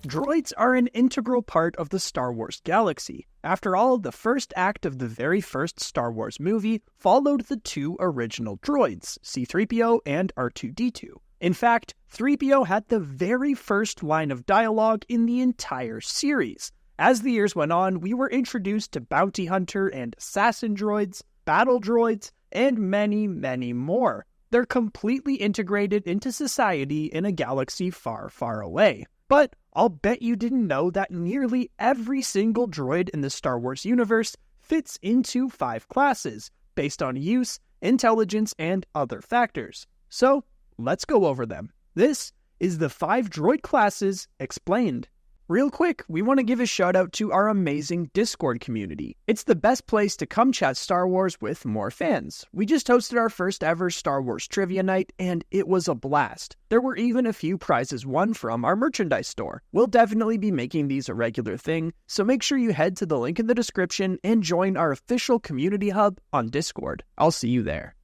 Droids are an integral part of the Star Wars galaxy. After all, the first act of the very first Star Wars movie followed the two original droids, C-3PO and R2-D2. In fact, 3PO had the very first line of dialogue in the entire series. As the years went on, we were introduced to bounty hunter and assassin droids, battle droids, and many, many more. They're completely integrated into society in a galaxy far, far away. But I'll bet you didn't know that nearly every single droid in the Star Wars universe fits into 5 classes, based on use, intelligence, and other factors. So, let's go over them. This is the 5 droid classes explained. Real quick, we want to give a shout out to our amazing Discord community. It's the best place to come chat Star Wars with more fans. We just hosted our first ever Star Wars trivia night, and it was a blast. There were even a few prizes won from our merchandise store. We'll definitely be making these a regular thing, so make sure you head to the link in the description and join our official community hub on Discord. I'll see you there.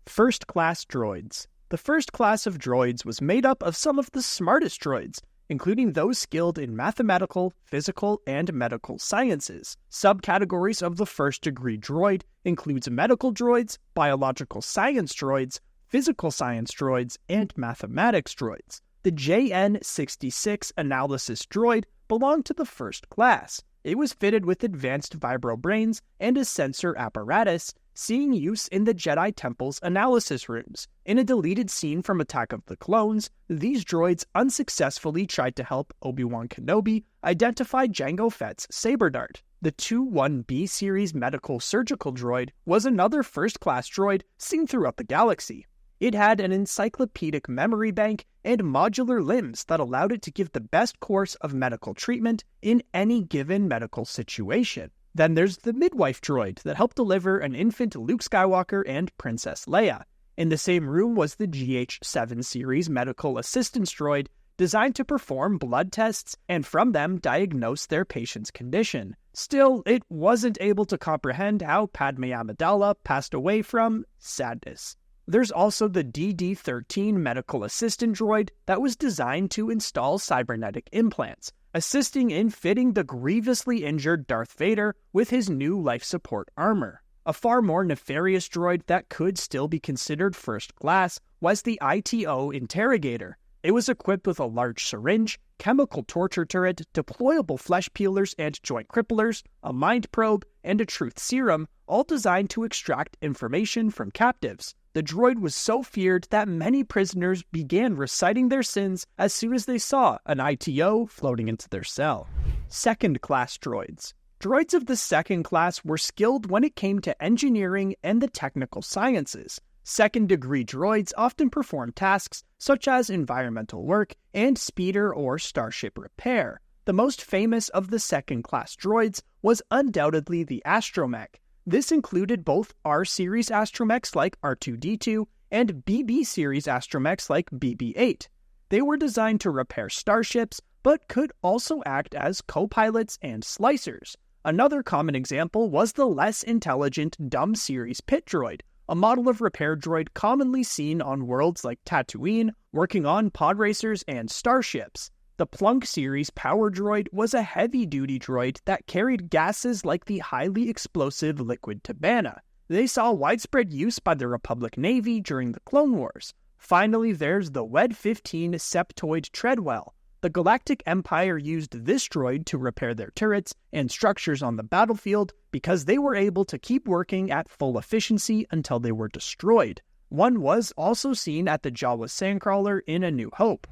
First class droids. The first class of droids was made up of some of the smartest droids, including those skilled in mathematical, physical, and medical sciences. Subcategories of the first-degree droid includes medical droids, biological science droids, physical science droids, and mathematics droids. The JN-66 analysis droid belonged to the first class. It was fitted with advanced vibrobrains and a sensor apparatus, seeing use in the Jedi Temple's analysis rooms. In a deleted scene from Attack of the Clones, these droids unsuccessfully tried to help Obi-Wan Kenobi identify Jango Fett's saber dart. The 2-1B series medical surgical droid was another first-class droid seen throughout the galaxy. It had an encyclopedic memory bank and modular limbs that allowed it to give the best course of medical treatment in any given medical situation. Then there's the midwife droid that helped deliver an infant Luke Skywalker and Princess Leia. In the same room was the GH-7 series medical assistance droid, designed to perform blood tests and from them diagnose their patient's condition. Still, it wasn't able to comprehend how Padme Amidala passed away from sadness. There's also the DD-13 medical assistant droid that was designed to install cybernetic implants, assisting in fitting the grievously injured Darth Vader with his new life support armor. A far more nefarious droid that could still be considered first class was the ITO Interrogator. It was equipped with a large syringe, chemical torture turret, deployable flesh peelers and joint cripplers, a mind probe, and a truth serum, all designed to extract information from captives. The droid was so feared that many prisoners began reciting their sins as soon as they saw an ITO floating into their cell. Second-class droids. Droids of the second class were skilled when it came to engineering and the technical sciences. Second-degree droids often perform tasks such as environmental work and speeder or starship repair. The most famous of the second-class droids was undoubtedly the astromech. This included both R-series astromechs like R2-D2 and BB-series astromechs like BB-8. They were designed to repair starships, but could also act as co-pilots and slicers. Another common example was the less intelligent dumb-series pit droid, a model of repair droid commonly seen on worlds like Tatooine, working on pod racers and starships. The Plunk series power droid was a heavy-duty droid that carried gases like the highly explosive liquid Tabana. They saw widespread use by the Republic Navy during the Clone Wars. Finally, there's the WED-15 Septoid Treadwell. The Galactic Empire used this droid to repair their turrets and structures on the battlefield because they were able to keep working at full efficiency until they were destroyed. One was also seen at the Jawa Sandcrawler in A New Hope.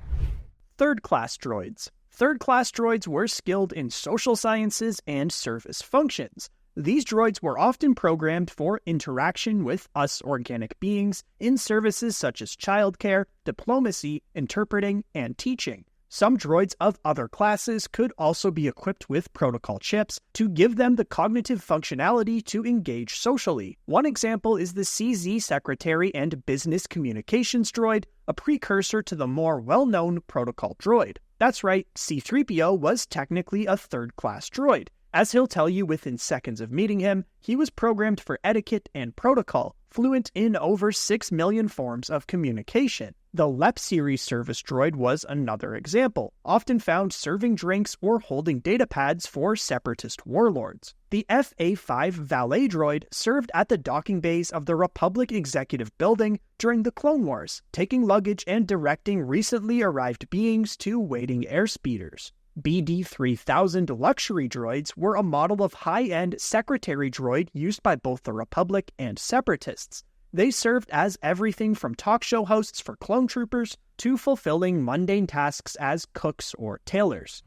Third-class droids. Third-class droids were skilled in social sciences and service functions. These droids were often programmed for interaction with us organic beings in services such as childcare, diplomacy, interpreting, and teaching. Some droids of other classes could also be equipped with protocol chips to give them the cognitive functionality to engage socially. One example is the CZ Secretary and Business Communications droid, a precursor to the more well-known protocol droid. That's right, C-3PO was technically a third-class droid. As he'll tell you within seconds of meeting him, he was programmed for etiquette and protocol, fluent in over 6 million forms of communication. The LEP series service droid was another example, often found serving drinks or holding datapads for separatist warlords. The FA-5 valet droid served at the docking bays of the Republic Executive Building during the Clone Wars, taking luggage and directing recently arrived beings to waiting airspeeders. BD-3000 luxury droids were a model of high-end secretary droid used by both the Republic and separatists. They served as everything from talk show hosts for clone troopers to fulfilling mundane tasks as cooks or tailors.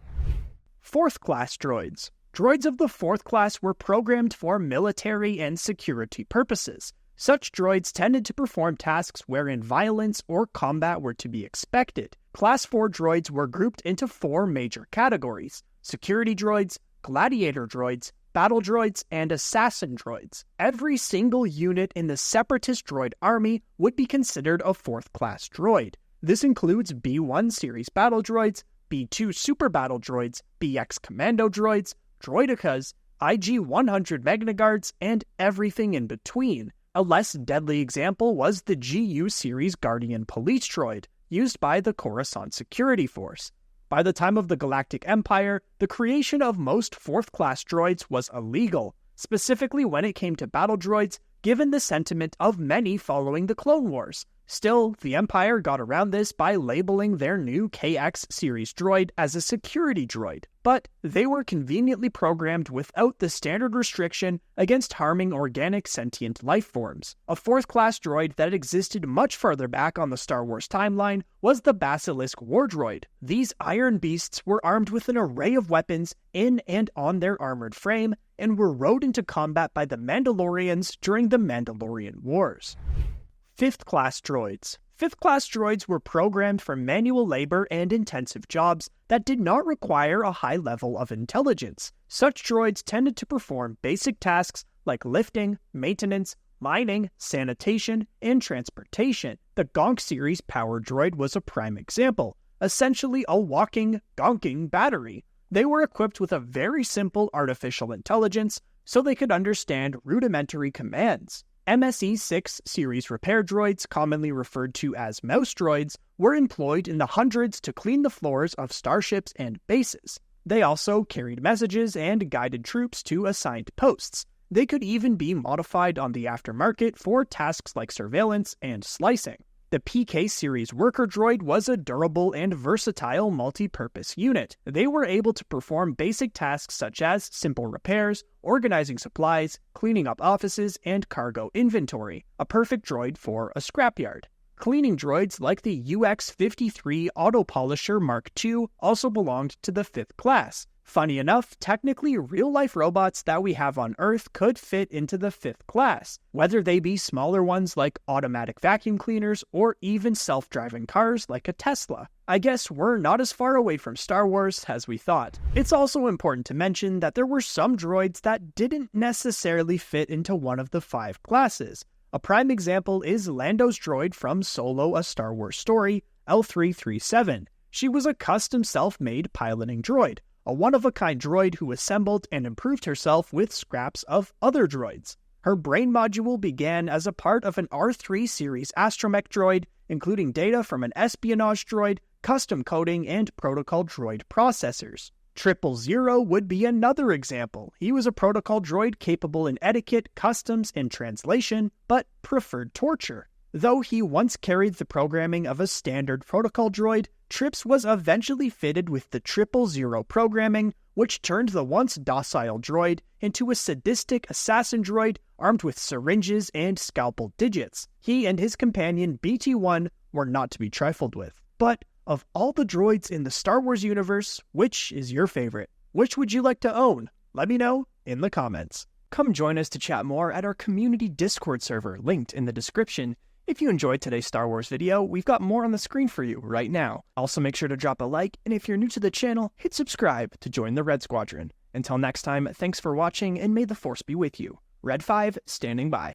Fourth class droids. Droids of the fourth class were programmed for military and security purposes. Such droids tended to perform tasks wherein violence or combat were to be expected. Class 4 droids were grouped into 4 major categories: security droids, gladiator droids, battle droids, and assassin droids. Every single unit in the separatist droid army would be considered a fourth-class droid. This includes B-1 series battle droids, B-2 super battle droids, BX commando droids, droidicas, IG-100 Magnaguards, and everything in between. A less deadly example was the GU series Guardian police droid, used by the Coruscant Security Force. By the time of the Galactic Empire, the creation of most fourth-class droids was illegal, specifically when it came to battle droids, given the sentiment of many following the Clone Wars. Still, the Empire got around this by labeling their new KX series droid as a security droid, but they were conveniently programmed without the standard restriction against harming organic sentient life forms. A fourth-class droid that existed much further back on the Star Wars timeline was the Basilisk War Droid. These iron beasts were armed with an array of weapons in and on their armored frame, and were rode into combat by the Mandalorians during the Mandalorian Wars. Fifth-class droids. Fifth-class droids were programmed for manual labor and intensive jobs that did not require a high level of intelligence. Such droids tended to perform basic tasks like lifting, maintenance, mining, sanitation, and transportation. The Gonk series power droid was a prime example, essentially a walking, gonking battery. They were equipped with a very simple artificial intelligence, so they could understand rudimentary commands. MSE-6 series repair droids, commonly referred to as mouse droids, were employed in the hundreds to clean the floors of starships and bases. They also carried messages and guided troops to assigned posts. They could even be modified on the aftermarket for tasks like surveillance and slicing. The PK series worker droid was a durable and versatile multi-purpose unit. They were able to perform basic tasks such as simple repairs, organizing supplies, cleaning up offices, and cargo inventory, a perfect droid for a scrapyard. Cleaning droids like the UX-53 Auto Polisher Mark II also belonged to the 5th class. Funny enough, technically real-life robots that we have on Earth could fit into the 5th class, whether they be smaller ones like automatic vacuum cleaners or even self-driving cars like a Tesla. I guess we're not as far away from Star Wars as we thought. It's also important to mention that there were some droids that didn't necessarily fit into one of the 5 classes. A prime example is Lando's droid from Solo: A Star Wars Story, L337. She was a custom self-made piloting droid, a one-of-a-kind droid who assembled and improved herself with scraps of other droids. Her brain module began as a part of an R3 series astromech droid, including data from an espionage droid, custom coding, and protocol droid processors. 000 would be another example. He was a protocol droid capable in etiquette, customs, and translation, but preferred torture. Though he once carried the programming of a standard protocol droid, Trips was eventually fitted with the 000 programming, which turned the once docile droid into a sadistic assassin droid armed with syringes and scalpel digits. He and his companion BT-1 were not to be trifled with. But of all the droids in the Star Wars universe, which is your favorite? Which would you like to own? Let me know in the comments. Come join us to chat more at our community Discord server, linked in the description. If you enjoyed today's Star Wars video, we've got more on the screen for you right now. Also make sure to drop a like, and if you're new to the channel, hit subscribe to join the Red Squadron. Until next time, thanks for watching, and may the Force be with you. Red 5, standing by.